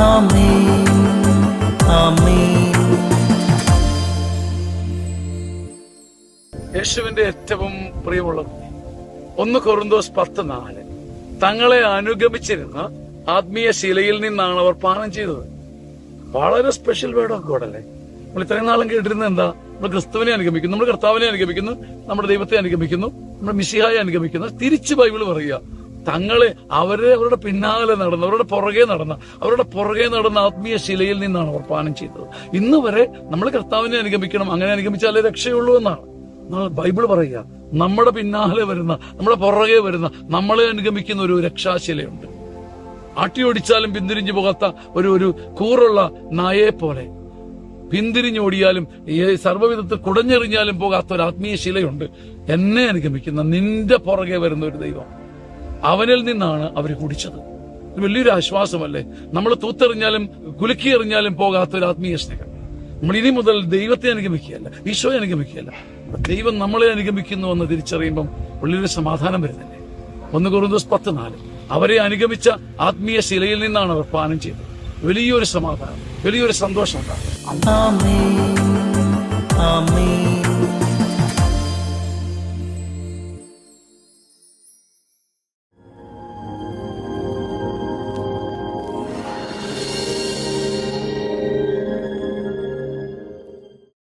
ആമേൻ ആമേൻ. യേശുവിന്റെ ഏറ്റവും പ്രിയമുള്ളത് 1 കൊറിന്തോസ് 10:4 തങ്ങളെ അനുഗമിച്ചിരുന്ന ആത്മീയ ശിലയിൽ നിന്നാണ് അവർ പാനം ചെയ്തത്. വളരെ സ്പെഷ്യൽ വേർഡ് ഓഫ് ഗോഡ് അല്ലേ? നമ്മൾ ഇത്രയും നാളും കേട്ടിരുന്നത് എന്താ? നമ്മൾ ക്രിസ്തുവിനെ അനുഗമിക്കുന്നു, നമ്മൾ കർത്താവിനെ അനുഗമിക്കുന്നു, നമ്മുടെ ദൈവത്തെ അനുഗമിക്കുന്നു, നമ്മുടെ മിശിഹായെ അനുഗമിക്കുന്നു. തിരിച്ച് ബൈബിൾ പറയുക, തങ്ങളെ അവരുടെ പിന്നാലെ നടന്ന, അവരുടെ പുറകെ നടന്ന ആത്മീയ ശിലയിൽ നിന്നാണ് അവർ പാനം ചെയ്തത്. ഇന്ന് വരെ നമ്മൾ കർത്താവിനെ അനുഗമിക്കണം, അങ്ങനെ അനുഗമിച്ചാലേ രക്ഷയുള്ളൂ എന്നാണ് ബൈബിൾ പറയുക. നമ്മുടെ പിന്നാലെ വരുന്ന, നമ്മുടെ പുറകെ വരുന്ന, നമ്മളെ അനുഗമിക്കുന്ന ഒരു രക്ഷാശിലയുണ്ട്. ആട്ടിയോടിച്ചാലും പിന്തിരിഞ്ഞു പോകാത്ത ഒരു കൂറുള്ള നായയെ പോലെ പിന്തിരിഞ്ഞോടിയാലും സർവ്വവിധത്തിൽ കുടഞ്ഞെറിഞ്ഞാലും പോകാത്ത ഒരു ആത്മീയ ശിലയുണ്ട്. എന്നെ അനുഗമിക്കുന്ന, നിന്റെ പുറകെ വരുന്ന ഒരു ദൈവം. അവനിൽ നിന്നാണ് അവർ കുടിച്ചത്. വലിയൊരു ആശ്വാസമല്ലേ? നമ്മൾ തൂത്തെറിഞ്ഞാലും കുലുക്കിയെറിഞ്ഞാലും പോകാത്ത ഒരു ആത്മീയ സ്നേഹം. നമ്മൾ ഇനി മുതൽ ദൈവത്തെ അനുഗമിക്കുകയല്ല, ഈശോയെ അനുഗമിക്കുകയല്ല, ദൈവം നമ്മളെ അനുഗമിക്കുന്നു എന്ന് തിരിച്ചറിയുമ്പം വലിയൊരു സമാധാനം വരുന്നില്ലേ? 1 കൊറിന്തോസ് 10:4 അവരെ അനുഗമിച്ച ആത്മീയ ശിലയിൽ നിന്നാണ് അവർ പാനം ചെയ്തത്. വലിയൊരു സമാധാനം, വലിയൊരു സന്തോഷം ഉണ്ടാകും. ആമേൻ ആമേൻ.